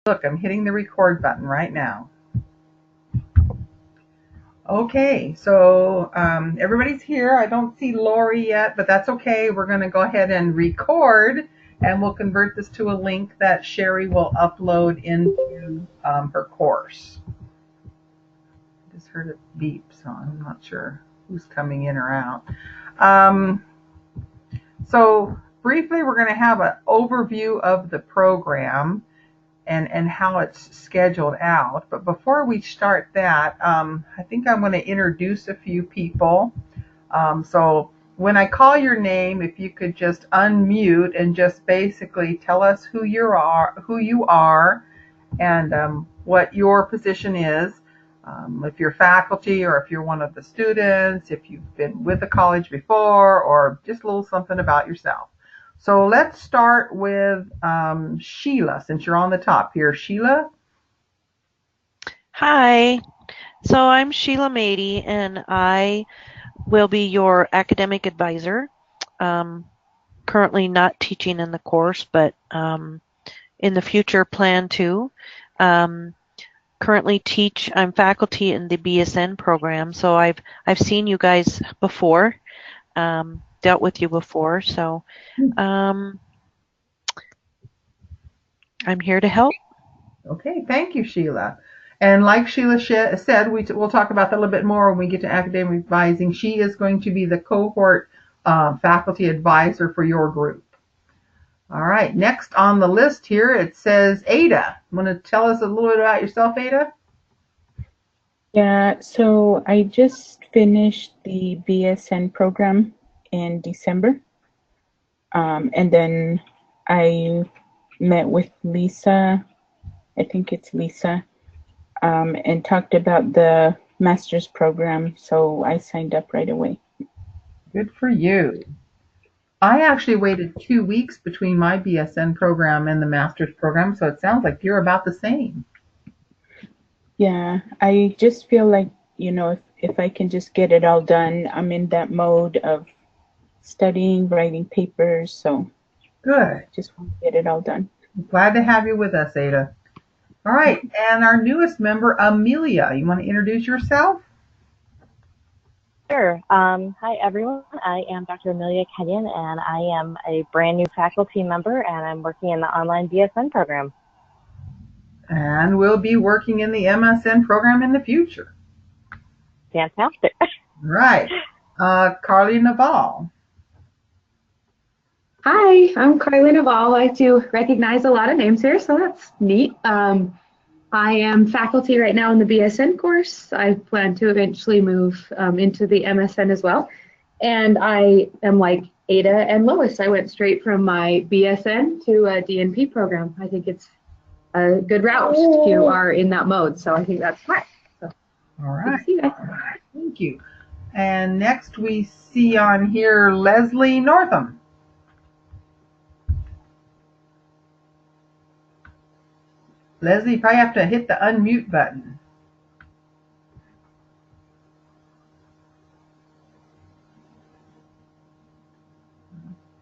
Look, I'm hitting the record button right now. Okay, so everybody's here. I don't see Lori yet, but that's okay. We're going to go ahead and record, and we'll convert this to a link that Sherry will upload into her course. I just heard it beep, so I'm not sure who's coming in or out. So briefly, we're going to have an overview of the program and how it's scheduled out. But before we start that, I think I'm going to introduce a few people. So when I call your name, if you could just unmute and just basically tell us who you are, and what your position is. If you're faculty or if you're one of the students, if you've been with the college before, or just a little something about yourself. So let's start with Sheila, since you're on the top here. Sheila? Hi, so I'm Sheila Mady, and I will be your academic advisor. Currently not teaching in the course, but in the future plan to. Currently teach, I'm faculty in the BSN program, so I've seen you guys before, dealt with you before, so I'm here to help. Okay, thank you, Sheila. And like Sheila said, we'll talk about that a little bit more when we get to academic advising. She is going to be the cohort faculty advisor for your group. All right, next on the list here, it says Ada. Want to tell us a little bit about yourself, Ada? Yeah, so I just finished the BSN program in December. And then I met with Lisa, I think it's Lisa, and talked about the master's program, so I signed up right away. Good for you. I actually waited 2 weeks between my BSN program and the master's program, so it sounds like you're about the same. Yeah, I just feel like, if I can just get it all done, I'm in that mode of studying, writing papers, so good. Just want to get it all done. Glad to have you with us, Ada. All right, and our newest member, Amelia. You want to introduce yourself? Sure. Hi, everyone. I am Dr. Amelia Kenyon, and I am a brand new faculty member, and I'm working in the online BSN program. And we'll be working in the MSN program in the future. Fantastic. Right. Carly Naval. Hi, I'm Carly Naval. I do recognize a lot of names here, so that's neat. I am faculty right now in the BSN course. I plan to eventually move into the MSN as well. And I am like Ada and Lois. I went straight from my BSN to a DNP program. I think it's a good route if you are in that mode. So I think that's smart. So, all right. Thank you. And next we see on here Leslie Northam. Leslie, you probably have to hit the unmute button.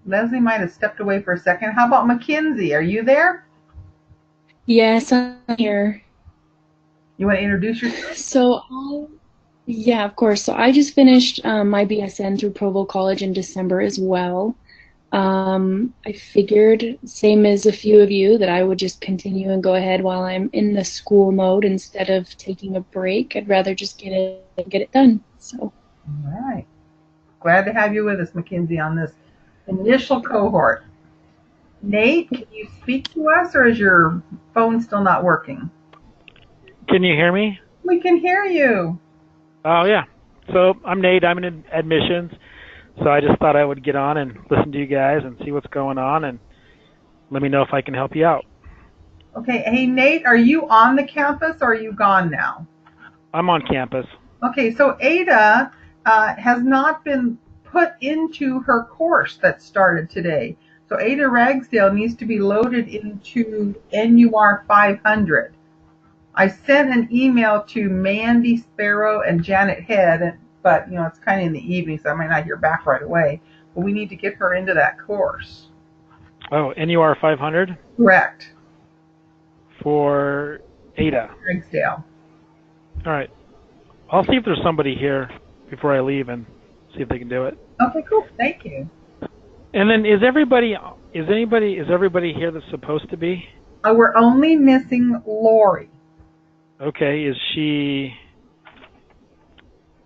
Leslie might have stepped away for a second. How about Mackenzie? Are you there? Yes, I'm here. You want to introduce yourself? So, yeah, of course. So I just finished my BSN through Provo College in December as well. I figured, same as a few of you, that I would just continue and go ahead while I'm in the school mode instead of taking a break. I'd rather just get it done. So. All right. Glad to have you with us, Mackenzie, on this initial cohort. Nate, can you speak to us, or is your phone still not working? Can you hear me? We can hear you. Oh, yeah. So I'm Nate. I'm in admissions. So I just thought I would get on and listen to you guys and see what's going on, and let me know if I can help you out. Okay. Hey, Nate, are you on the campus or are you gone now? I'm on campus. Okay. So Ada has not been put into her course that started today. So Ada Ragsdale needs to be loaded into NUR 500. I sent an email to Mandy Sparrow and Janet Head, but it's kind of in the evening, so I might not hear back right away. But we need to get her into that course. Oh, NUR 500? Correct. for Ada. Driggsdale. All right. I'll see if there's somebody here before I leave and see if they can do it. Okay, cool. Thank you. And then is everybody here that's supposed to be? We're only missing Lori. Okay, is she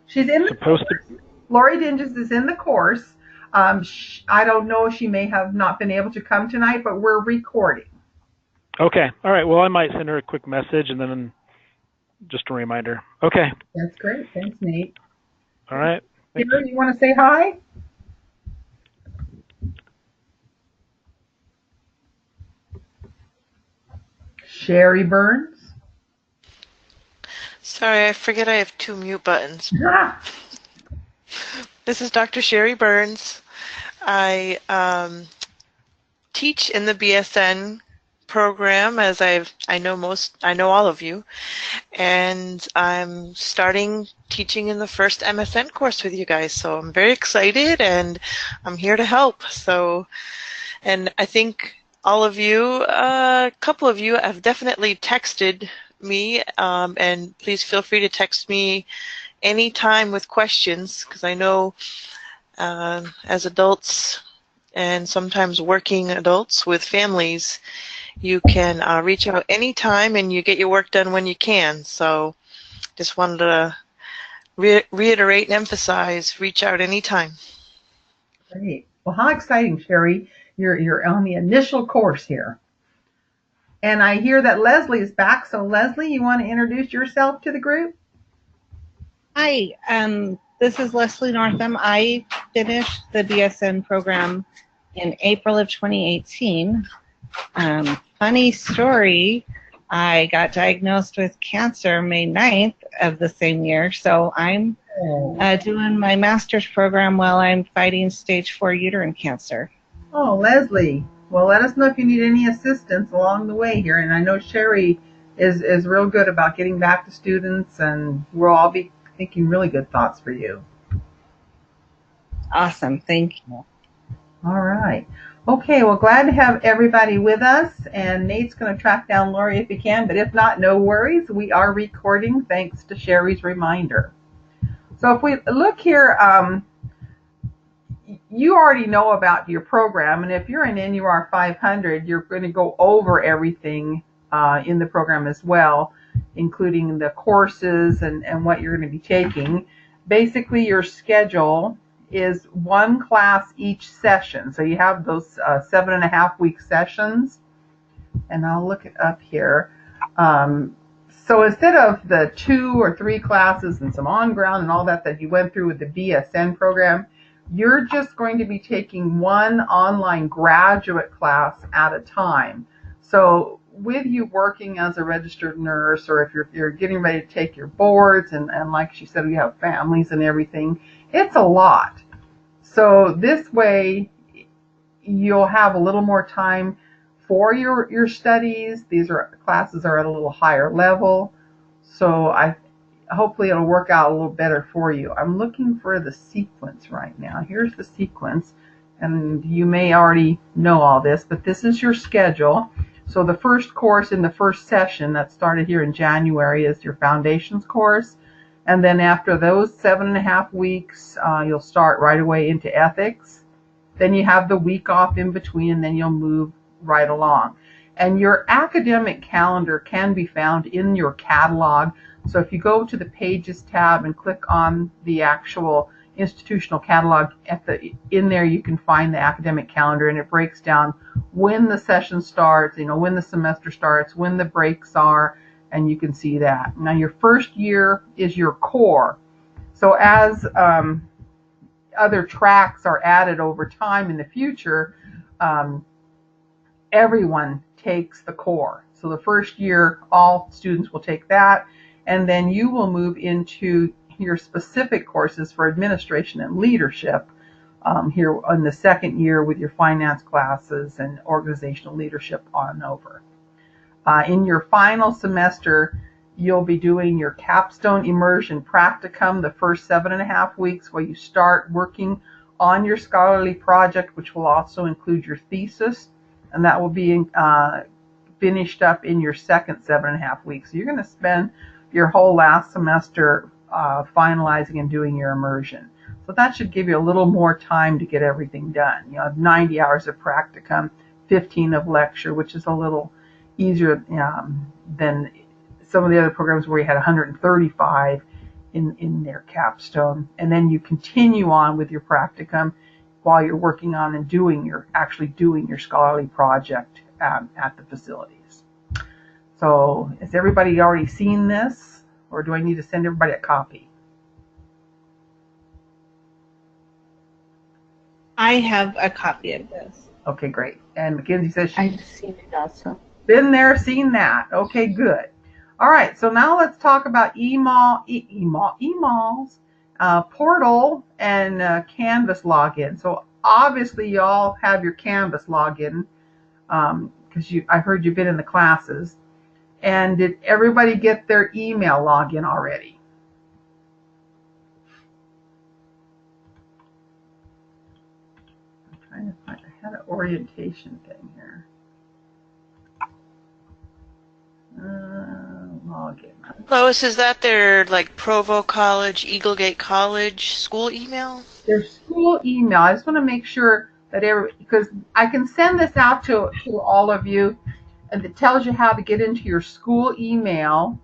She's in the supposed course. to? Lori Dinges is in the course. I don't know if she may have not been able to come tonight, but we're recording. Okay, all right. Well, I might send her a quick message and then just a reminder. Okay. That's great. Thanks, Nate. All right. Peter, you want to say hi? Sherry Burns. Sorry, I forget I have 2 mute buttons. Ah, This is Dr. Sherry Burns. I teach in the BSN program, as I know all of you, and I'm starting teaching in the first MSN course with you guys. So I'm very excited, and I'm here to help. So, and I think all of you, a couple of you, have definitely texted me, and please feel free to text me anytime with questions, because I know as adults and sometimes working adults with families, you can reach out anytime and you get your work done when you can. So just wanted to reiterate and emphasize, reach out anytime. great. Well, how exciting, Sherry. You're on the initial course here. And I hear that Leslie is back. So Leslie, you want to introduce yourself to the group? Hi, this is Leslie Northam. I finished the BSN program in April of 2018. Funny story, I got diagnosed with cancer May 9th of the same year, so I'm doing my master's program while I'm fighting stage 4 uterine cancer. Oh, Leslie. Well, let us know if you need any assistance along the way here. And I know Sherry is real good about getting back to students, and we'll all be thinking really good thoughts for you. Awesome, thank you. All right. Okay, well, glad to have everybody with us. And Nate's going to track down Lori if he can, but if not, no worries. We are recording thanks to Sherry's reminder. So if we look here, you already know about your program, and if you're in NUR 500, you're going to go over everything in the program as well, including the courses and what you're going to be taking. Basically, your schedule is 1 class each session. So you have those 7.5-week sessions, and I'll look it up here. So instead of the 2 or 3 classes and some on-ground and all that you went through with the BSN program, you're just going to be taking 1 online graduate class at a time. So with you working as a registered nurse, or if you're getting ready to take your boards, and like she said, we have families and everything, it's a lot. So this way you'll have a little more time for your studies. These classes are at a little higher level. So hopefully it'll work out a little better for you. I'm looking for the sequence right now. Here's the sequence, and you may already know all this, but this is your schedule. So the first course in the first session that started here in January is your foundations course. And then after those 7.5 weeks, you'll start right away into ethics. Then you have the week off in between, and then you'll move right along. And your academic calendar can be found in your catalog. So if you go to the Pages tab and click on the actual institutional catalog, in there you can find the academic calendar, and it breaks down when the session starts, when the semester starts, when the breaks are, and you can see that. Now your first year is your core. So as other tracks are added over time in the future, everyone takes the core. So the first year, all students will take that, and then you will move into your specific courses for administration and leadership here in the second year with your finance classes and organizational leadership on over. In your final semester, you'll be doing your capstone immersion practicum the first 7.5 weeks, where you start working on your scholarly project, which will also include your thesis, and that will be finished up in your second 7.5 weeks. So you're going to spend your whole last semester finalizing and doing your immersion. So that should give you a little more time to get everything done. You have 90 hours of practicum, 15 of lecture, which is a little easier than some of the other programs where you had 135 in their capstone. And then you continue on with your practicum while you're working on and actually doing your scholarly project at the facilities. So has everybody already seen this, or do I need to send everybody a copy? I have a copy of this. Okay, great. And Mackenzie says I've seen it also. Been there, seen that. Okay, good. All right, so now let's talk about emails, portal, and Canvas login. So obviously you all have your Canvas login because I heard you've been in the classes. And did everybody get their email login already? I'm trying to find, I had an orientation thing here. Login. Lois, is that their like Provo College, Eaglegate College school email? Their school email. I just want to make sure that because I can send this out to all of you, and it tells you how to get into your school email,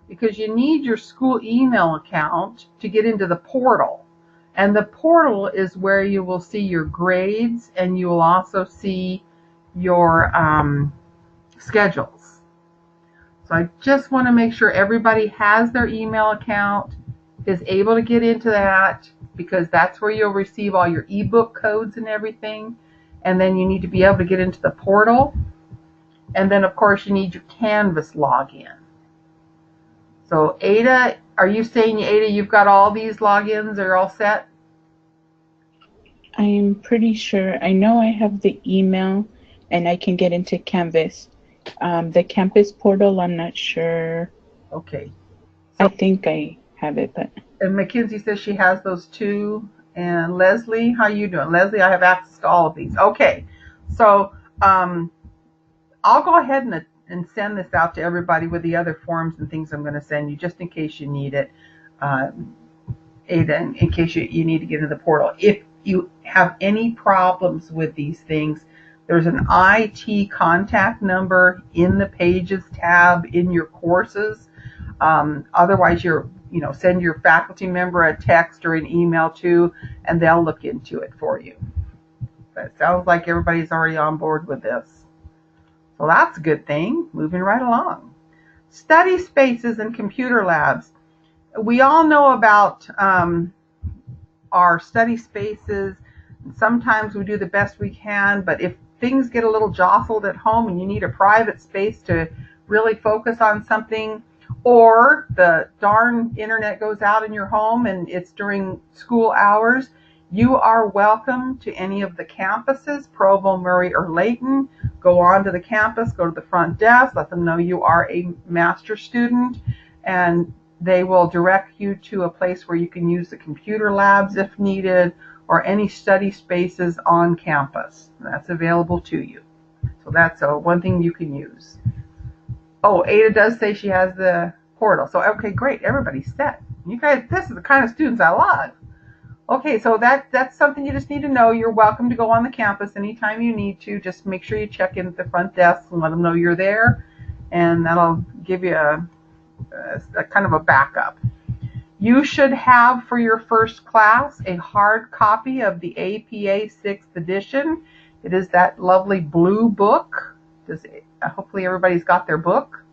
because you need your school email account to get into the portal. And the portal is where you will see your grades, and you will also see your schedules. So I just want to make sure everybody has their email account, is able to get into that, because that's where you'll receive all your ebook codes and everything. And then you need to be able to get into the portal. And then, of course, you need your Canvas login. So Ada, are you saying, Ada, you've got all these logins? Are all set? I am pretty sure. I know I have the email and I can get into Canvas. The campus portal, I'm not sure. Okay. I think I have it, but. And Mackenzie says she has those too. And Leslie, how are you doing? Leslie, I have access to all of these. Okay. So I'll go ahead and send this out to everybody with the other forms and things I'm going to send you, just in case you need it, Ada, in case you need to get into the portal. If you have any problems with these things, there's an IT contact number in the Pages tab in your courses. Otherwise, send your faculty member a text or an email too, and they'll look into it for you. But it sounds like everybody's already on board with this. So that's a good thing. Moving right along. Study spaces and computer labs. We all know about our study spaces. Sometimes we do the best we can, but if things get a little jostled at home and you need a private space to really focus on something, or the darn internet goes out in your home and it's during school hours, you are welcome to any of the campuses, Provo, Murray, or Layton. Go on to the campus, go to the front desk, let them know you are a master's student, and they will direct you to a place where you can use the computer labs if needed, or any study spaces on campus. That's available to you. So that's one thing you can use. Oh, Ada does say she has the portal. So, okay, great. Everybody's set. You guys, this is the kind of students I love. Okay, so that's something you just need to know. You're welcome to go on the campus anytime you need to. Just make sure you check in at the front desk and let them know you're there, and that'll give you a kind of a backup. You should have for your first class a hard copy of the APA 6th edition. It is that lovely blue book. Hopefully everybody's got their book.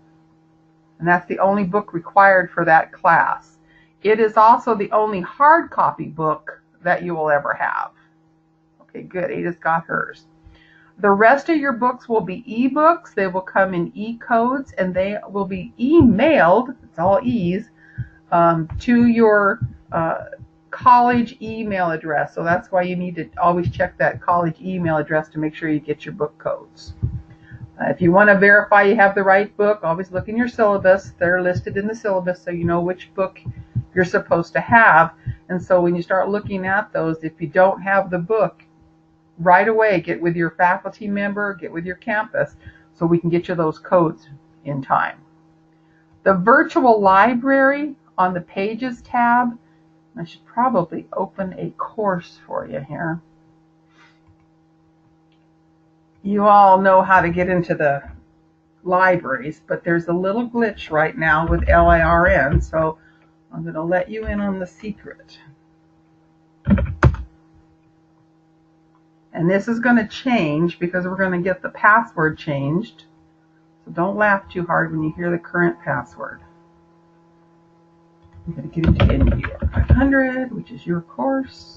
And that's the only book required for that class. It is also the only hard copy book that you will ever have. Okay, good. Ada's got hers. The rest of your books will be e-books. They will come in e-codes, and they will be emailed, it's all E's, to your college email address. So that's why you need to always check that college email address to make sure you get your book codes. If you want to verify you have the right book, always look in your syllabus. They're listed in the syllabus so you know which book you're supposed to have. And so when you start looking at those, if you don't have the book, right away get with your faculty member, get with your campus, so we can get you those codes in time. The virtual library on the Pages tab, I should probably open a course for you here. You all know how to get into the libraries, but there's a little glitch right now with LIRN, so I'm going to let you in on the secret. And this is going to change because we're going to get the password changed. So don't laugh too hard when you hear the current password. I'm going to get into NBR 500, which is your course.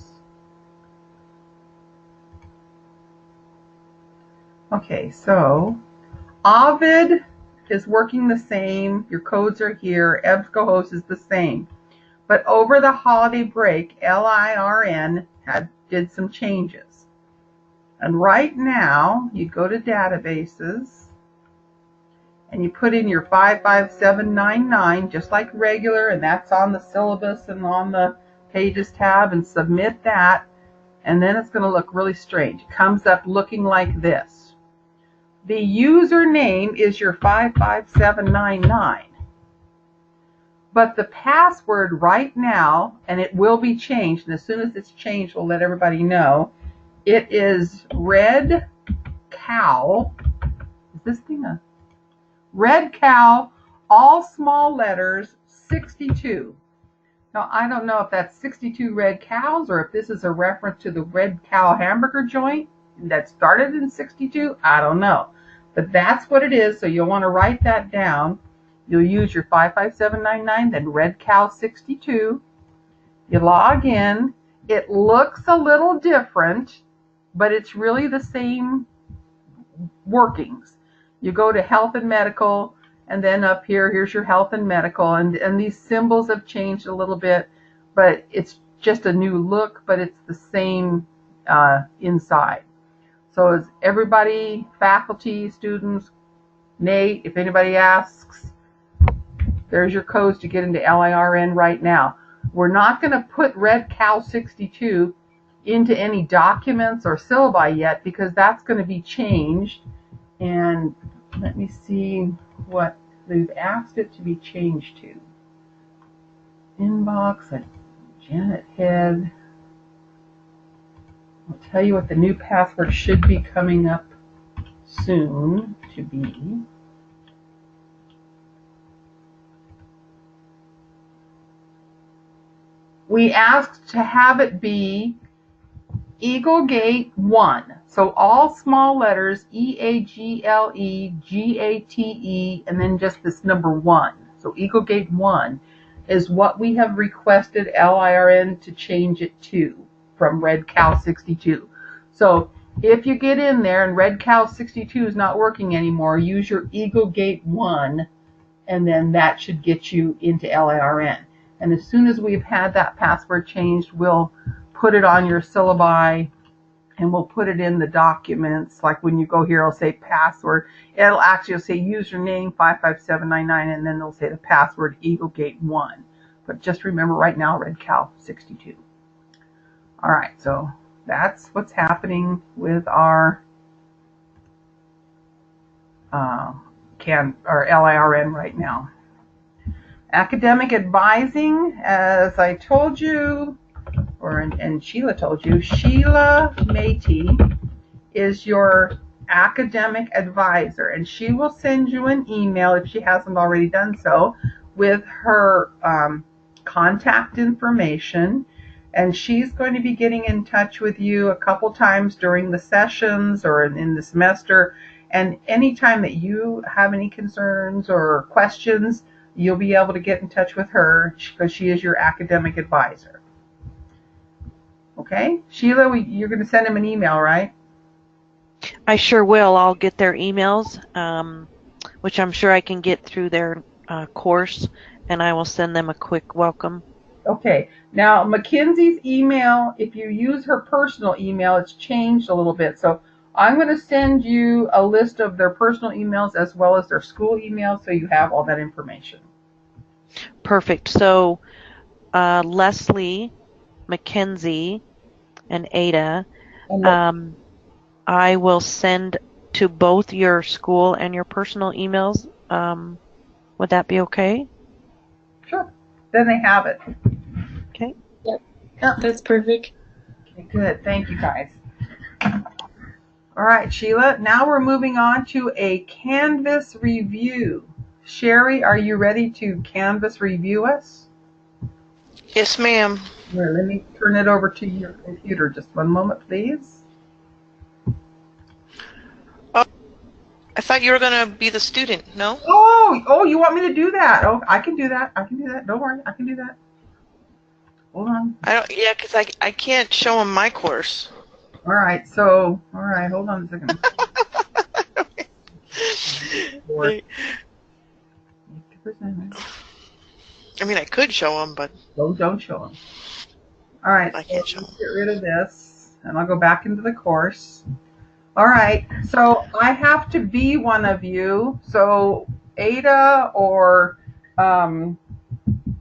Okay, so Ovid is working the same. Your codes are here. EBSCOhost is the same. But over the holiday break, LIRN did some changes. And right now, you go to databases, and you put in your 55799, just like regular, and that's on the syllabus and on the Pages tab, and submit that, and then it's going to look really strange. It comes up looking like this. The username is your 55799, but the password right now, and it will be changed, and as soon as it's changed, we'll let everybody know, it is Red Cow. Is this thing a Red Cow, all small letters, 62. Now, I don't know if that's 62 red cows or if this is a reference to the Red Cow hamburger joint that started in 62. I don't know. But that's what it is, so you'll want to write that down. You'll use your 55799, then Red Cow 62. You log in. It looks a little different, but it's really the same workings. You go to health and medical, and then up here, here's your health and medical, and these symbols have changed a little bit, but it's just a new look, but it's the same inside. So is everybody, faculty, students, Nate, if anybody asks, there's your codes to get into LIRN right now. We're not going to put Red Cow 62 into any documents or syllabi yet because that's going to be changed. And let me see what they've asked it to be changed to. Inbox at Janet Head. I'll tell you what the new password should be coming up soon to be. We asked to have it be Eaglegate 1. So all small letters, EAGLEGATE, and then just this number 1. So Eaglegate 1 is what we have requested LIRN to change it to from Red Cow 62. So if you get in there and Red Cow 62 is not working anymore, use your Eaglegate 1, and then that should get you into LIRN. And as soon as we've had that password changed, we'll put it on your syllabi, and we'll put it in the documents. Like when you go here, it'll say password. It'll actually say username 55799, and then it'll say the password Eaglegate1. But just remember right now, Red Cow 62. All right, so that's what's happening with our LIRN right now. Academic advising, as I told you, and Sheila told you, Sheila Matey is your academic advisor, and she will send you an email if she hasn't already done so with her contact information, and she's going to be getting in touch with you a couple times during the sessions or in the semester, and anytime that you have any concerns or questions, you'll be able to get in touch with her because she is your academic advisor. Okay? Sheila, you're going to send them an email, right? I sure will. I'll get their emails, which I'm sure I can get through their course, and I will send them a quick welcome. Okay. Now, Mackenzie's email, if you use her personal email, it's changed a little bit. So I'm going to send you a list of their personal emails as well as their school emails so you have all that information. Perfect. So Leslie, Mackenzie, and Ada, I will send to both your school and your personal emails. Would that be okay? Sure. Then they have it. Okay. Yep. Yep. That's perfect. Okay, good. Thank you, guys. All right, Sheila. Now we're moving on to a Canvas review. Sherry, are you ready to Canvas review us? Yes, ma'am. Here, let me turn it over to your computer. Just one moment, please. Oh, I thought you were going to be the student, no? Oh, you want me to do that? Oh, I can do that. I can do that. Don't worry, I can do that. Hold on. Yeah, because I can't show them my course. All right, hold on a second. I mean, I could show them, but Don't show them. All right, I can't show them. let's get rid of this, and I'll go back into the course. All right, so I have to be one of you. So Ada or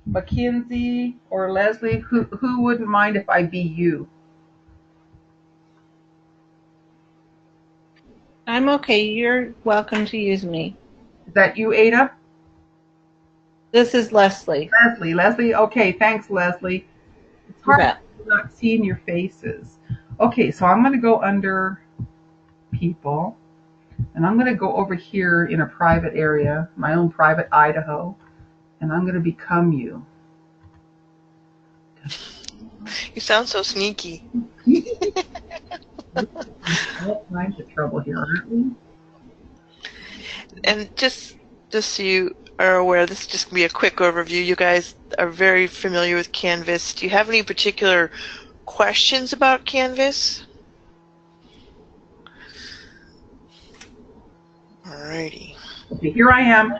Mackenzie or Leslie, who wouldn't mind if I be you? I'm okay. You're welcome to use me. Is that you, Ada? This is Leslie. Leslie. Okay, thanks, Leslie. It's hard not seeing your faces. Okay, so I'm going to go under people, and I'm going to go over here in a private area, my own private Idaho, and I'm going to become you. You sound so sneaky. All kinds of trouble here, aren't we? And just so you are aware, this is just going to be a quick overview. You guys are very familiar with Canvas. Do you have any particular questions about Canvas? Alrighty. Okay, here I am.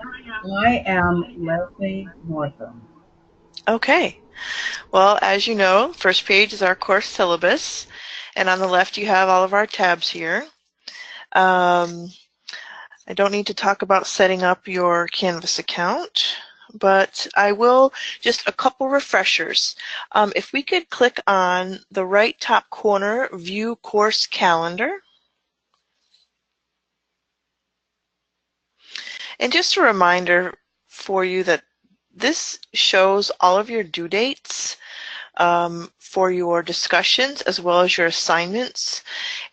I am Leslie Northam. Okay. Well, as you know, first page is our course syllabus, and on the left you have all of our tabs here. I don't need to talk about setting up your Canvas account, but I will just a couple refreshers. If we could click on the right top corner, View Course Calendar. And just a reminder for you that this shows all of your due dates for your discussions as well as your assignments.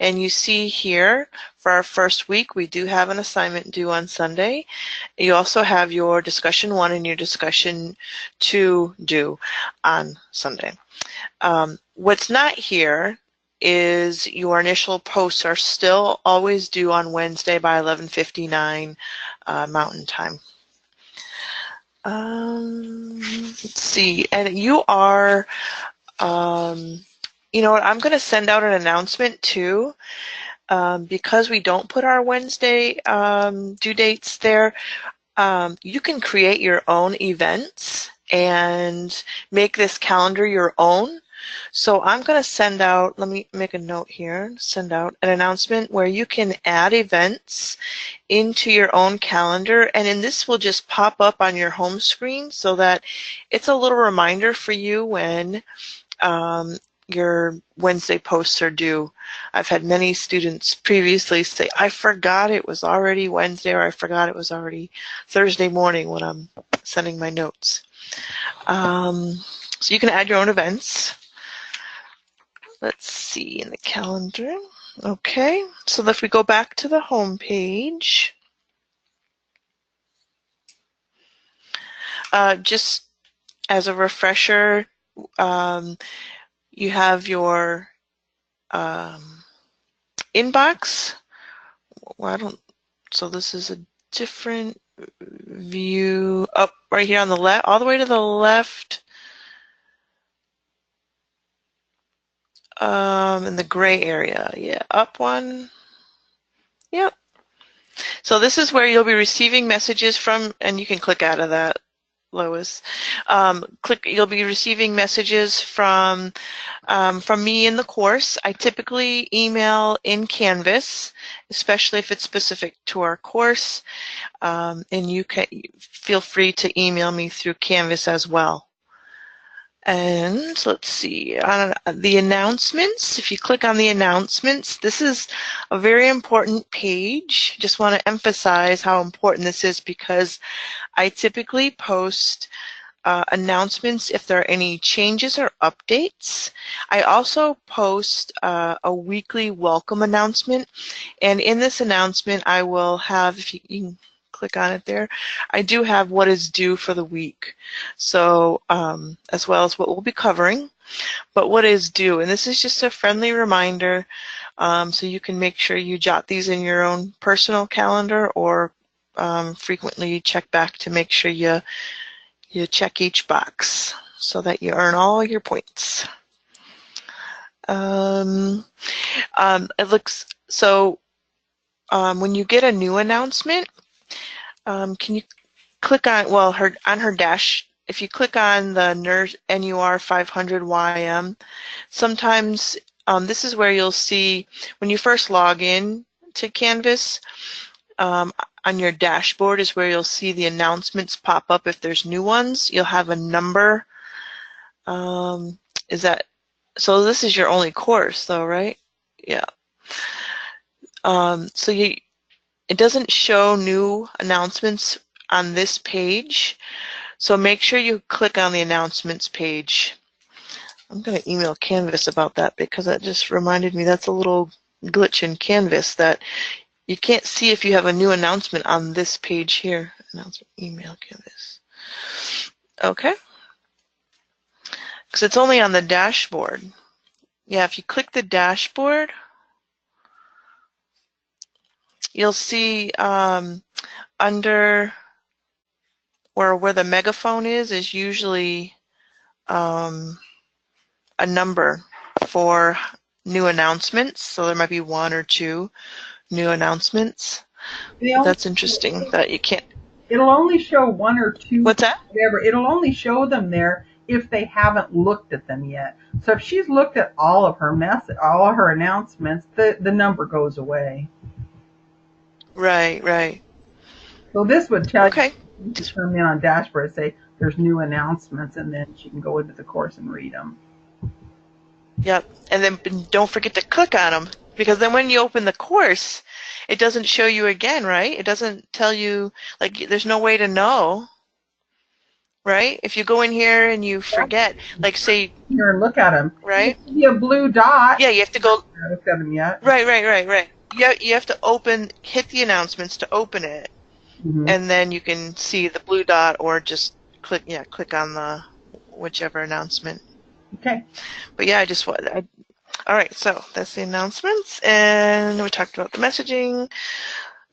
And you see here for our first week, we do have an assignment due on Sunday. You also have your discussion 1 and your discussion 2 due on Sunday. What's not here is your initial posts are still always due on Wednesday by 11:59 Mountain Time. Let's see, and you are, you know what, I'm going to send out an announcement too, because we don't put our Wednesday due dates there. You can create your own events and make this calendar your own. So I'm going to send out, let me make a note here, send out an announcement where you can add events into your own calendar, and then this will just pop up on your home screen so that it's a little reminder for you when your Wednesday posts are due. I've had many students previously say, I forgot it was already Wednesday, or I forgot it was already Thursday morning when I'm sending my notes. So you can add your own events. Let's see in the calendar. Okay, so if we go back to the home page, just as a refresher, you have your inbox. Well, so this is a different view. Up right here on the left, all the way to the left. In the gray area, yeah, up one. Yep. So this is where you'll be receiving messages from, and you can click out of that, Lois. You'll be receiving messages from me in the course. I typically email in Canvas, especially if it's specific to our course, and you can feel free to email me through Canvas as well. And let's see, on the announcements, if you click on the announcements, this is a very important page. Just want to emphasize how important this is because I typically post announcements if there are any changes or updates. I also post a weekly welcome announcement, and in this announcement I will have, if you can click on it there, I do have what is due for the week, so as well as what we'll be covering, but what is due, and this is just a friendly reminder, so you can make sure you jot these in your own personal calendar or frequently check back to make sure you check each box so that you earn all your points. It looks so when you get a new announcement, can you click on, well, on her dash, if you click on the NUR 500YM, sometimes this is where you'll see when you first log in to Canvas, on your dashboard is where you'll see the announcements pop up. If there's new ones, you'll have a number. Is that, so this is your only course though, right? Yeah. So it doesn't show new announcements on this page, so make sure you click on the announcements page. I'm going to email Canvas about that because that just reminded me that's a little glitch in Canvas that you can't see if you have a new announcement on this page here. Announcement, email Canvas. Okay. Because it's only on the dashboard. Yeah, if you click the dashboard, you'll see under where the megaphone is usually a number for new announcements. So there might be 1 or 2 new announcements. But that's interesting that you can't. It'll only show 1 or 2. What's that? Whatever. It'll only show them there if they haven't looked at them yet. So if she's looked at all of her all of her announcements, the number goes away. Right, right. So this would tell you to come in on dashboard and say there's new announcements, and then she can go into the course and read them. Yep, and then don't forget to click on them, because then when you open the course, it doesn't show you again, right? It doesn't tell you, like, there's no way to know, right? If you go in here and you forget, like, say, here and look at them, right? You see a blue dot. Yeah, you have to go. I haven't looked at them yet. Right. You have to hit the announcements to open it, and then you can see the blue dot, or just click on the whichever announcement. Okay. But yeah, all right, so that's the announcements, and we talked about the messaging,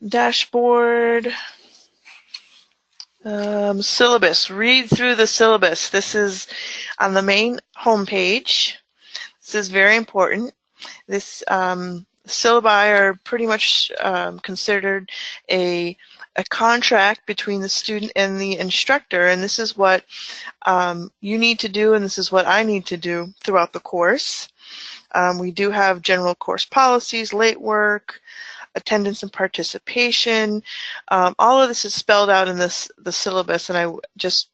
dashboard, syllabus. Read through the syllabus. This is on the main homepage. This is very important. This syllabi are pretty much considered a contract between the student and the instructor, and this is what you need to do, and this is what I need to do throughout the course. We do have general course policies, late work, attendance and participation. All of this is spelled out in the syllabus, and I just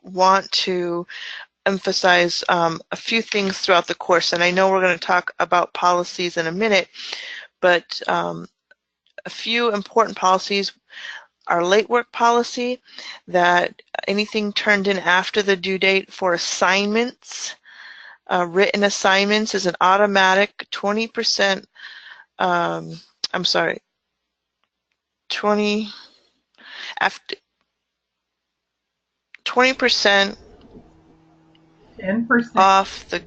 want to emphasize a few things throughout the course. And I know we're going to talk about policies in a minute, but a few important policies. Our late work policy, that anything turned in after the due date for assignments, written assignments, is an automatic 20%, 20% off the,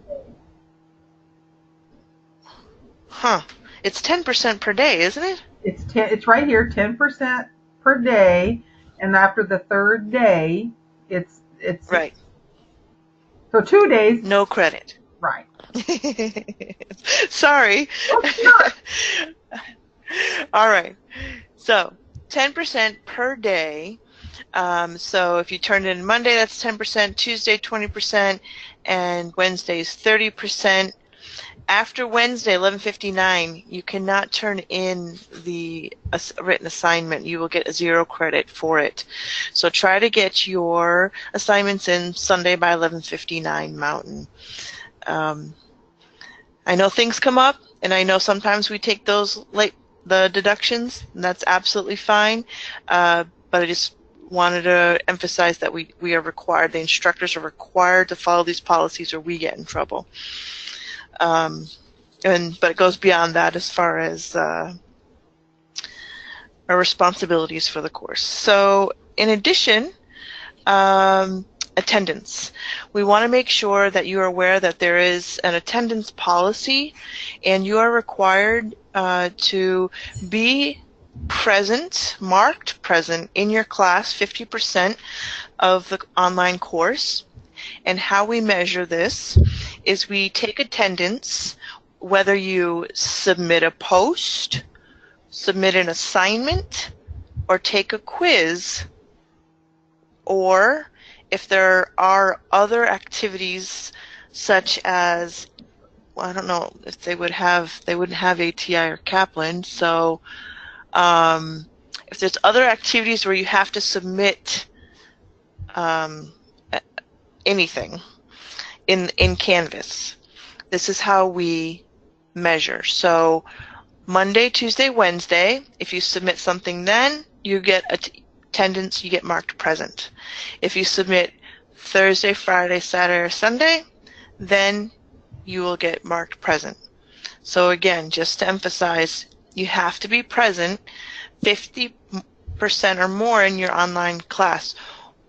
it's 10% per day, isn't it? It's right here, 10% per day, and after the 3rd day, it's right. So 2 days. No credit. Right. Sorry. All right. So 10% per day. So if you turn it in Monday, that's 10%. Tuesday, 20%, and Wednesday is 30%. After Wednesday, 11:59, you cannot turn in the written assignment. You will get a 0 credit for it. So try to get your assignments in Sunday by 11:59 Mountain. I know things come up, and I know sometimes we take those the deductions, and that's absolutely fine. But I just wanted to emphasize that we are required, the instructors are required to follow these policies or we get in trouble. But it goes beyond that as far as our responsibilities for the course. So in addition, attendance. We want to make sure that you are aware that there is an attendance policy, and you are required to be present, marked present in your class 50% of the online course. And how we measure this is we take attendance, whether you submit a post, submit an assignment, or take a quiz, or if there are other activities such as, well, I don't know if they wouldn't have ATI or Kaplan, so if there's other activities where you have to submit anything in Canvas, this is how we measure. So Monday, Tuesday, Wednesday, if you submit something, then you get attendance, you get marked present. If you submit Thursday, Friday, Saturday, or Sunday, then you will get marked present. So again, just to emphasize, you have to be present 50% or more in your online class.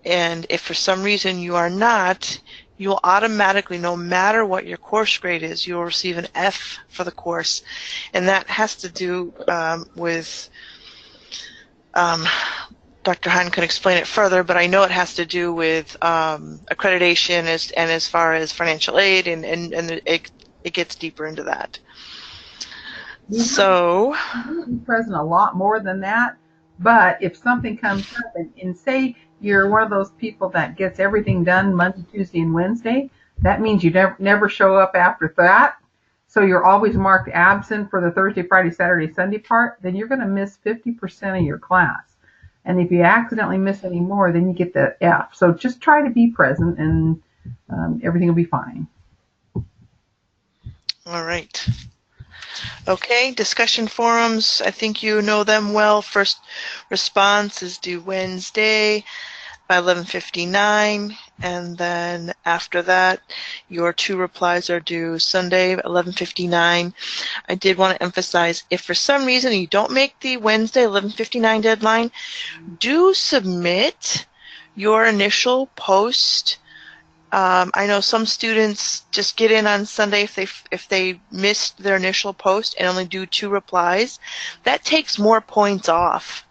And if for some reason you are not, you will automatically, no matter what your course grade is, you will receive an F for the course. And that has to do with, Dr. Hahn can explain it further, but I know it has to do with accreditation and as far as financial aid, and it gets deeper into that. So you can be present a lot more than that, but if something comes up and say you're one of those people that gets everything done Monday, Tuesday, and Wednesday, that means you never show up after that. So you're always marked absent for the Thursday, Friday, Saturday, Sunday part, then you're going to miss 50% of your class. And if you accidentally miss any more, then you get the F. So just try to be present, and everything will be fine. All right. Okay, discussion forums, I think you know them well. First response is due Wednesday by 11:59, and then after that, your 2 replies are due Sunday at 11:59. I did want to emphasize, if for some reason you don't make the Wednesday 11:59 deadline, do submit your initial post. I know some students just get in on Sunday if they missed their initial post and only do 2 replies. That takes more points off.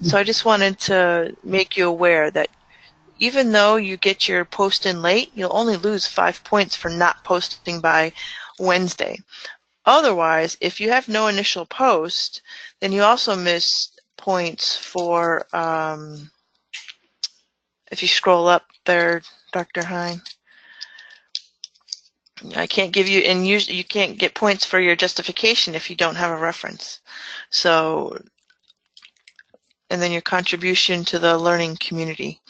So I just wanted to make you aware that even though you get your post in late, you'll only lose 5 points for not posting by Wednesday. Otherwise, if you have no initial post, then you also miss points for, if you scroll up there, Dr. Hine, I can't give you, and usually you can't get points for your justification if you don't have a reference. So, and then your contribution to the learning community.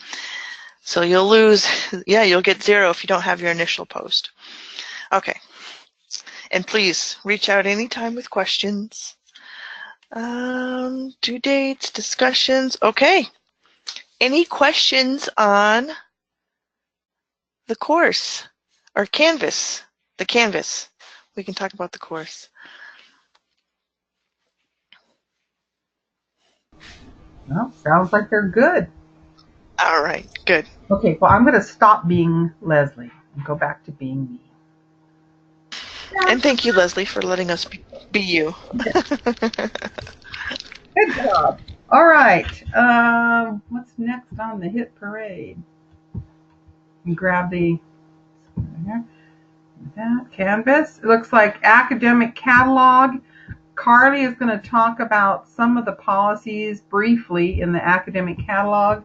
So you'll lose, yeah, you'll get 0 if you don't have your initial post. Okay. And please reach out anytime with questions. Due dates, discussions. Okay. Any questions on the course or Canvas? The Canvas. We can talk about the course. Well, sounds like they're good. All right, good. Okay, well, I'm going to stop being Leslie and go back to being me. And thank you, Leslie, for letting us be you. Good job. All right. What's next on the hit parade? You grab that Canvas. It looks like academic catalog. Carly is going to talk about some of the policies briefly in the academic catalog.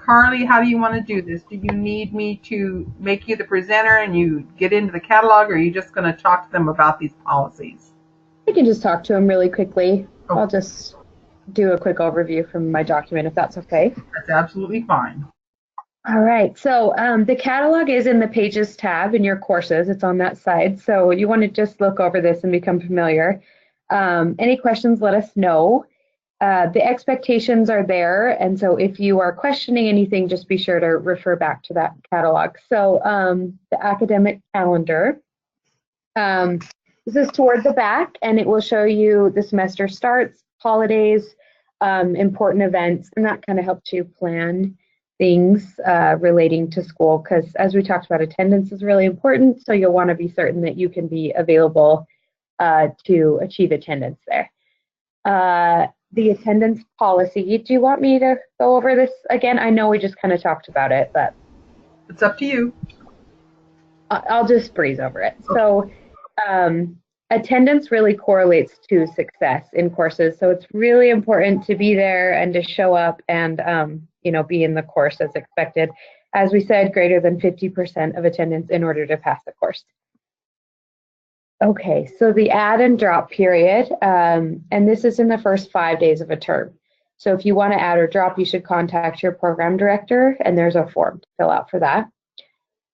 Carly, how do you want to do this? Do you need me to make you the presenter and you get into the catalog, or are you just going to talk to them about these policies? I can just talk to them really quickly. Oh. I'll just do a quick overview from my document if that's okay. That's absolutely fine. All right, so the catalog is in the Pages tab in your courses. It's on that side. So you want to just look over this and become familiar. Any questions, let us know. The expectations are there, and so if you are questioning anything, just be sure to refer back to that catalog. So the academic calendar, this is toward the back, and it will show you the semester starts, holidays, important events, and that kind of helps you plan things relating to school, because as we talked about, attendance is really important, so you'll want to be certain that you can be available to achieve attendance there. The attendance policy, do you want me to go over this again? I know we just kind of talked about it, but it's up to you. I'll just breeze over it. So attendance really correlates to success in courses, so it's really important to be there and to show up and be in the course as expected. As we said, greater than 50% of attendance in order to pass the course. Okay, so the add and drop period, and this is in the first 5 days of a term. So if you want to add or drop, you should contact your program director, and there's a form to fill out for that.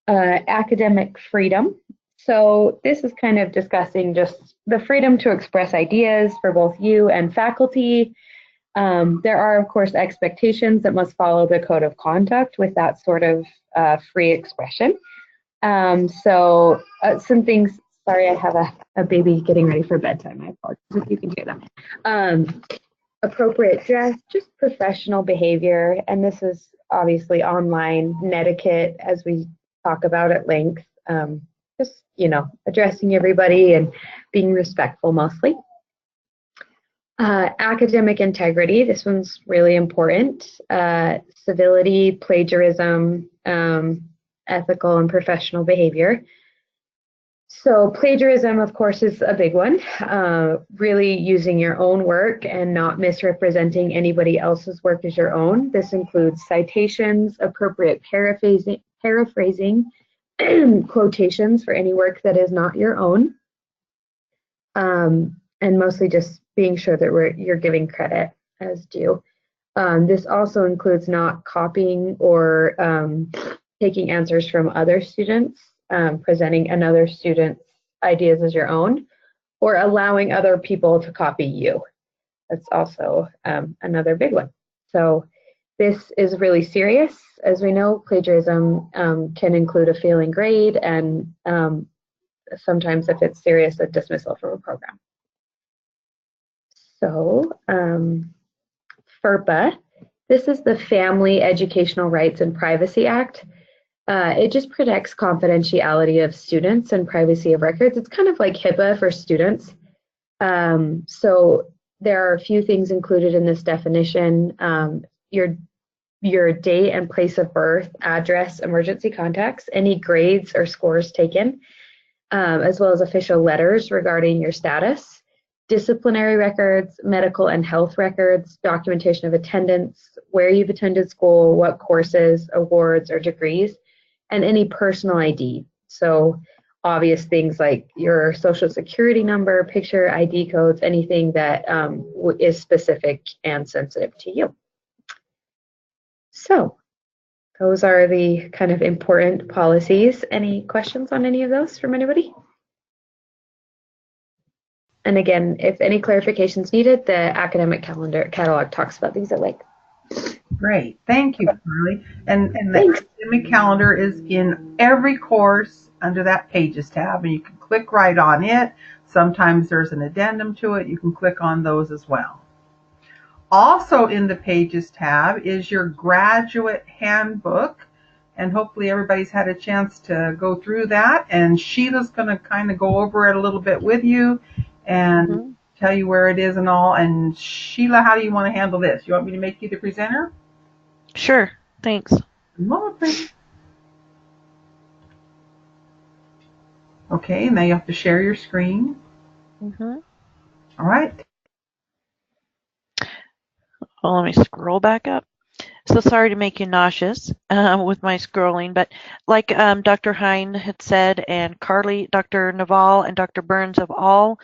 Academic freedom. So this is kind of discussing just the freedom to express ideas for both you and faculty. There are, of course, expectations that must follow the code of conduct with that sort of free expression. Some things. Sorry, I have a baby getting ready for bedtime. I apologize if you can hear them. Appropriate dress, just professional behavior, and this is obviously online netiquette as we talk about at length. Just, addressing everybody and being respectful mostly. Academic integrity, this one's really important. Civility, plagiarism, ethical and professional behavior. So plagiarism, of course, is a big one. Really using your own work and not misrepresenting anybody else's work as your own. This includes citations, appropriate paraphrasing, quotations for any work that is not your own, and mostly just being sure that you're giving credit as due. This also includes not copying or taking answers from other students. Presenting another student's ideas as your own, or allowing other people to copy you. That's also another big one. So this is really serious. As we know, plagiarism can include a failing grade, and sometimes if it's serious, a dismissal from a program. So FERPA, this is the Family Educational Rights and Privacy Act. It just protects confidentiality of students and privacy of records. It's kind of like HIPAA for students. So there are a few things included in this definition. Your date and place of birth, address, emergency contacts, any grades or scores taken, as well as official letters regarding your status, disciplinary records, medical and health records, documentation of attendance, where you've attended school, what courses, awards, or degrees, and any personal ID. So obvious things like your social security number, picture, ID codes, anything that is specific and sensitive to you. So those are the kind of important policies. Any questions on any of those from anybody? And again, if any clarifications needed, the academic calendar catalog talks about these at length. Great, thank you, Carly. And the academic calendar is in every course under that Pages tab, and you can click right on it. Sometimes there's an addendum to it. You can click on those as well. Also in the Pages tab is your graduate handbook, and hopefully everybody's had a chance to go through that. And Sheila's going to kind of go over it a little bit with you and tell you where it is and all. And Sheila, how do you want to handle this? You want me to make you the presenter? Sure, thanks. Lovely. Okay, now you have to share your screen. All right. Well, let me scroll back up. So sorry to make you nauseous with my scrolling, but like Dr. Hine had said, and Carly, Dr. Naval, and Dr. Burns have all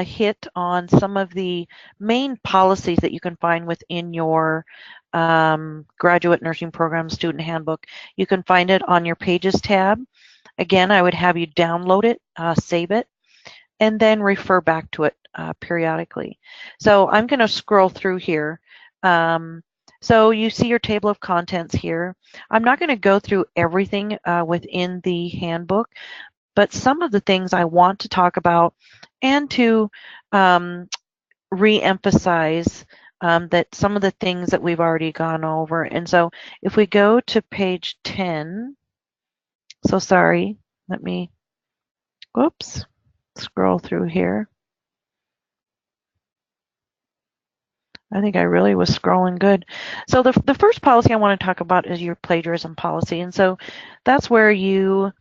hit on some of the main policies that you can find within your graduate nursing program student handbook. You can find it on your Pages tab. Again, I would have you download it, save it, and then refer back to it periodically. So I'm going to scroll through here. So you see your table of contents here. I'm not going to go through everything within the handbook, but some of the things I want to talk about and to re-emphasize that some of the things that we've already gone over. And so if we go to page 10, so sorry, let me, whoops, scroll through here. I think I really was scrolling good. So the first policy I want to talk about is your plagiarism policy. And so that's where you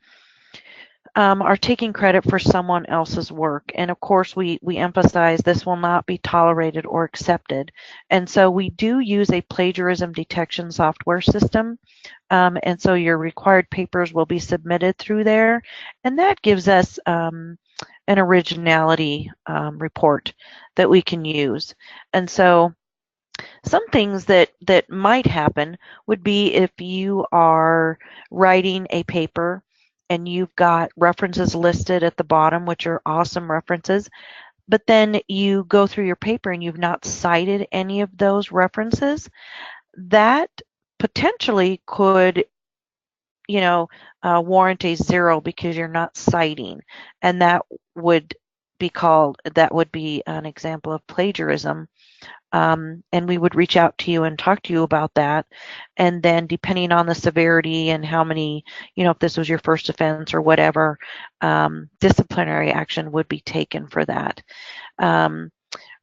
are taking credit for someone else's work. And of course, we emphasize this will not be tolerated or accepted. And so we do use a plagiarism detection software system. And so your required papers will be submitted through there. And that gives us an originality report that we can use. And so some things that might happen would be if you are writing a paper and you've got references listed at the bottom, which are awesome references, but then you go through your paper and you've not cited any of those references, that potentially could warrant a 0 because you're not citing, and that would be an example of plagiarism. And we would reach out to you and talk to you about that. And then depending on the severity and how many, if this was your first offense or whatever, disciplinary action would be taken for that.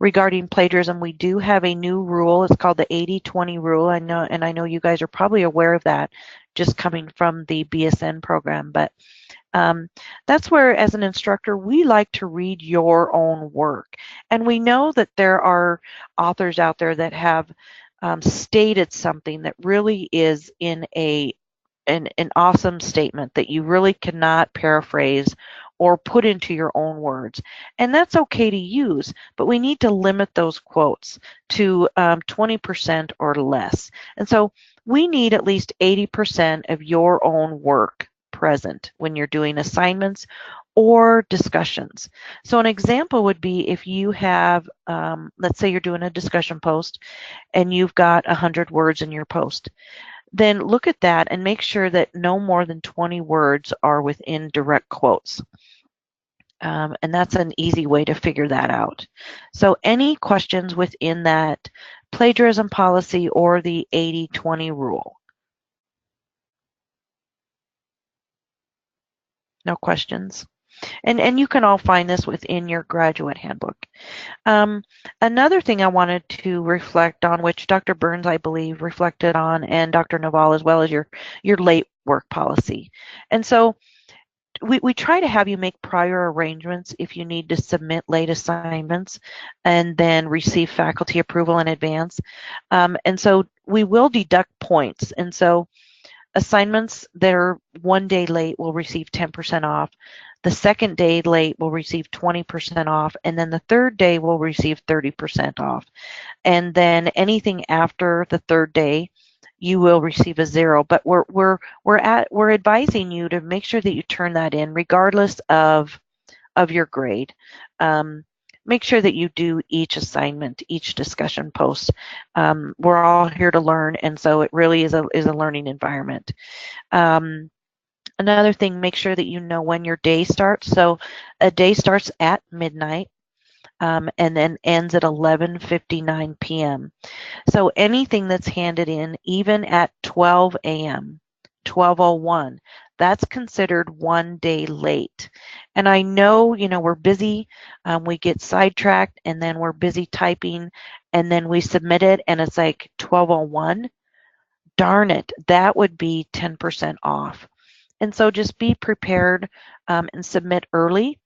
Regarding plagiarism, we do have a new rule. It's called the 80-20 rule. I know you guys are probably aware of that just coming from the BSN program, but that's where, as an instructor, we like to read your own work. And we know that there are authors out there that have stated something that really is in an awesome statement that you really cannot paraphrase or put into your own words. And that's okay to use, but we need to limit those quotes to 20% or less. And so we need at least 80% of your own work present when you're doing assignments or discussions. So an example would be if you have, let's say you're doing a discussion post and you've got 100 words in your post. Then look at that and make sure that no more than 20 words are within direct quotes. And that's an easy way to figure that out. So any questions within that plagiarism policy or the 80-20 rule? No questions? And you can all find this within your graduate handbook. Another thing I wanted to reflect on, which Dr. Burns, I believe, reflected on, and Dr. Naval as well, as your late work policy. And so we try to have you make prior arrangements if you need to submit late assignments and then receive faculty approval in advance. And so we will deduct points. And so assignments that are 1 day late will receive 10% off. The second day late will receive 20% off, and then the third day will receive 30% off. And then anything after the third day, you will receive a 0. But we're advising you to make sure that you turn that in, regardless of your grade. Make sure that you do each assignment, each discussion post. We're all here to learn, and so it really is a learning environment. Another thing, make sure that you know when your day starts. So a day starts at midnight and then ends at 11:59 p.m. So anything that's handed in, even at 12 a.m., 12:01, that's considered 1 day late. And I know, we're busy, we get sidetracked, and then we're busy typing, and then we submit it, and it's like 12:01. Darn it, that would be 10% off. And so just be prepared and submit early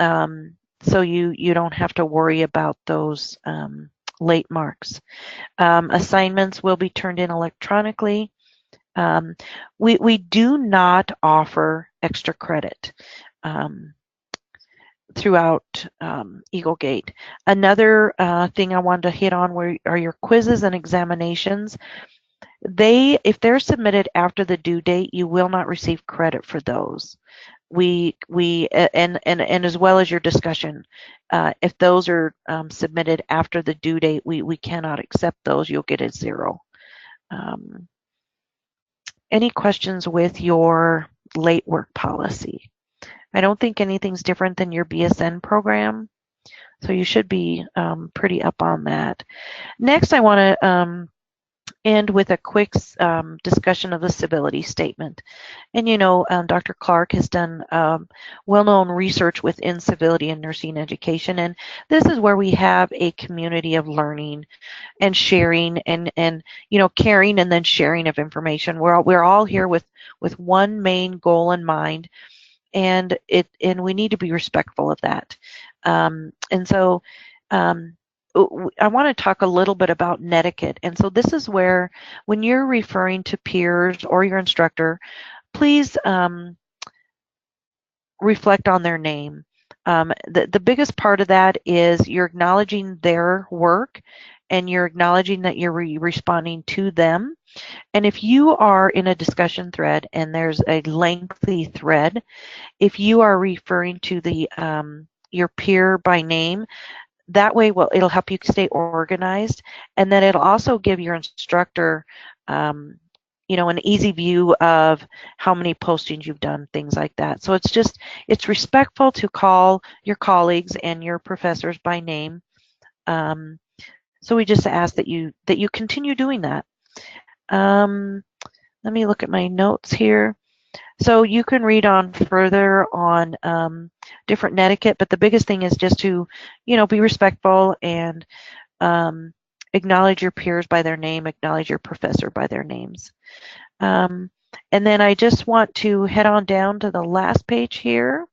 so you don't have to worry about those late marks. Assignments will be turned in electronically. We do not offer extra credit throughout Eagle Gate. Another thing I wanted to hit on are your quizzes and examinations. If they're submitted after the due date, you will not receive credit for those. And as well as your discussion, if those are submitted after the due date, we cannot accept those. You'll get a 0. Any questions with your late work policy? I don't think anything's different than your BSN program, so you should be pretty up on that. Next, I want to end with a quick discussion of the civility statement. And Dr. Clark has done well-known research within civility and nursing education, and this is where we have a community of learning and sharing and caring and then sharing of information. We're all here with one main goal in mind, and we need to be respectful of that. I want to talk a little bit about netiquette. And so this is where, when you're referring to peers or your instructor, please reflect on their name. The biggest part of that is you're acknowledging their work and you're acknowledging that you're responding to them. And if you are in a discussion thread and there's a lengthy thread, if you are referring to your peer by name, that way, it'll help you stay organized, and then it'll also give your instructor, an easy view of how many postings you've done, things like that. So it's respectful to call your colleagues and your professors by name. So we just ask that you continue doing that. Let me look at my notes here. So you can read on further on different netiquette, but the biggest thing is just to, be respectful and acknowledge your peers by their name, acknowledge your professor by their names. And then I just want to head on down to the last page here.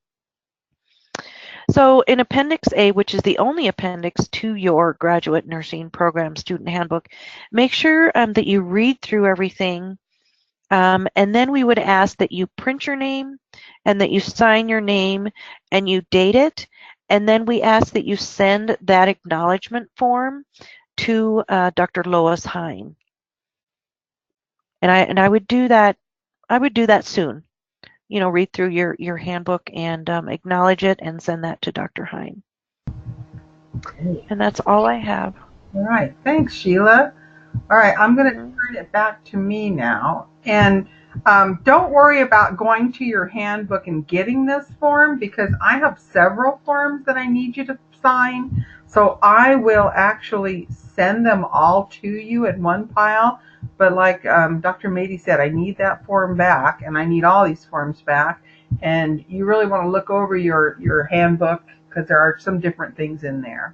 So in Appendix A, which is the only appendix to your graduate nursing program student handbook, make sure that you read through everything. And then we would ask that you print your name and that you sign your name and you date it. And then we ask that you send that acknowledgement form to Dr. Lois Hine. And I would do that. I would do that soon. Read through your handbook and acknowledge it and send that to Dr. Hine. And that's all I have. All right. Thanks, Sheila. All right, I'm going to turn it back to me now. And don't worry about going to your handbook and getting this form, because I have several forms that I need you to sign. So I will actually send them all to you in one pile. But like Dr. Mady said, I need that form back, and I need all these forms back. And you really want to look over your handbook, because there are some different things in there.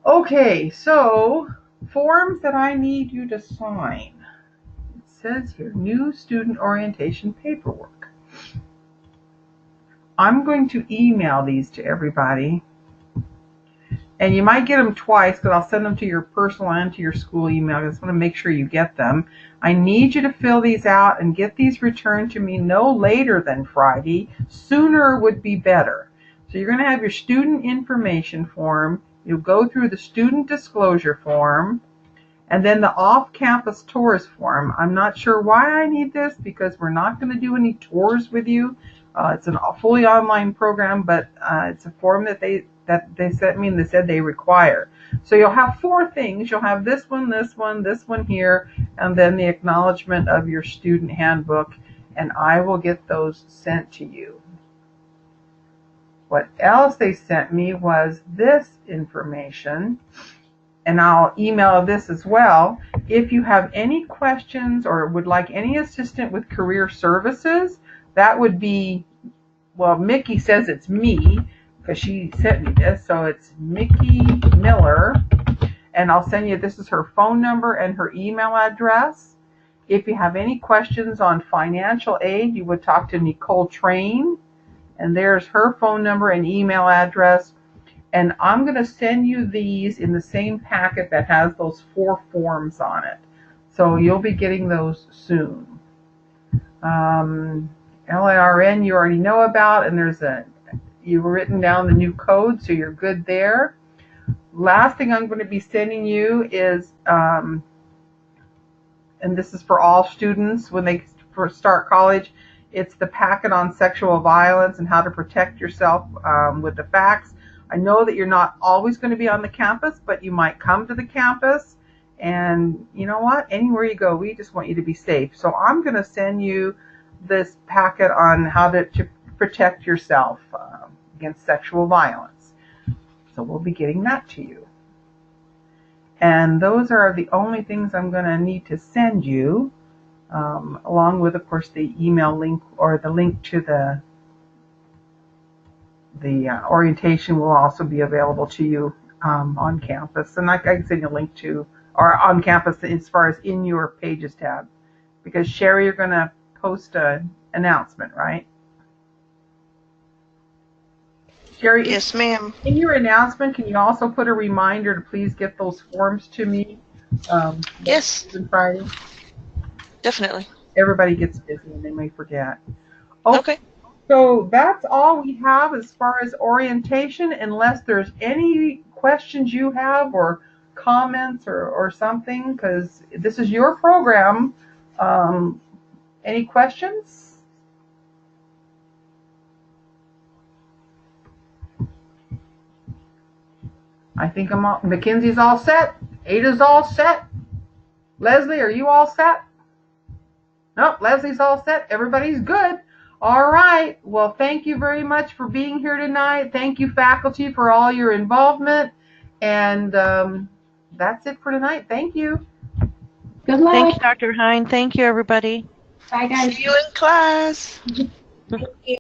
Okay, so forms that I need you to sign. It says here, new student orientation paperwork. I'm going to email these to everybody. And you might get them twice, because I'll send them to your personal and to your school email. I just want to make sure you get them. I need you to fill these out and get these returned to me no later than Friday. Sooner would be better. So you're going to have your student information form. You'll go through the student disclosure form, and then the off-campus tours form. I'm not sure why I need this, because we're not going to do any tours with you. It's a fully online program, but it's a form that they sent me and they said they require. So you'll have 4 things. You'll have this one, this one here, and then the acknowledgement of your student handbook, and I will get those sent to you. What else they sent me was this information, and I'll email this as well. If you have any questions or would like any assistance with career services, that would be, well, Mickey says it's me, because she sent me this, so it's Mickey Miller, and I'll send you, this is her phone number and her email address. If you have any questions on financial aid, you would talk to Nicole Train, and there's her phone number and email address. And I'm going to send you these in the same packet that has those 4 forms on it. So you'll be getting those soon. LARN you already know about, and you've written down the new code, so you're good there. Last thing I'm going to be sending you is, and this is for all students when they first start college, it's the packet on sexual violence and how to protect yourself with the facts. I know that you're not always going to be on the campus, but you might come to the campus. And you know what? Anywhere you go, we just want you to be safe. So I'm going to send you this packet on how to protect yourself against sexual violence. So we'll be getting that to you. And those are the only things I'm going to need to send you, along with, of course, the email link or the link to the orientation will also be available to you on campus. And I can send you a link to, or on campus as far as in your Pages tab. Because Sherry, you're going to post an announcement, right? Sherry, Yes, ma'am. In your announcement, can you also put a reminder to please get those forms to me? Yes. Friday? Definitely. Everybody gets busy and they may forget. Okay. So that's all we have as far as orientation, unless there's any questions you have or comments or something, because this is your program. Any questions? I think Mackenzie's all set. Ada's all set. Leslie, are you all set? Nope, Leslie's all set. Everybody's good. All right. Well, thank you very much for being here tonight. Thank you, faculty, for all your involvement. And that's it for tonight. Thank you. Good luck. Thank you, Dr. Hine. Thank you, everybody. Bye, guys. See you in class. Thank you.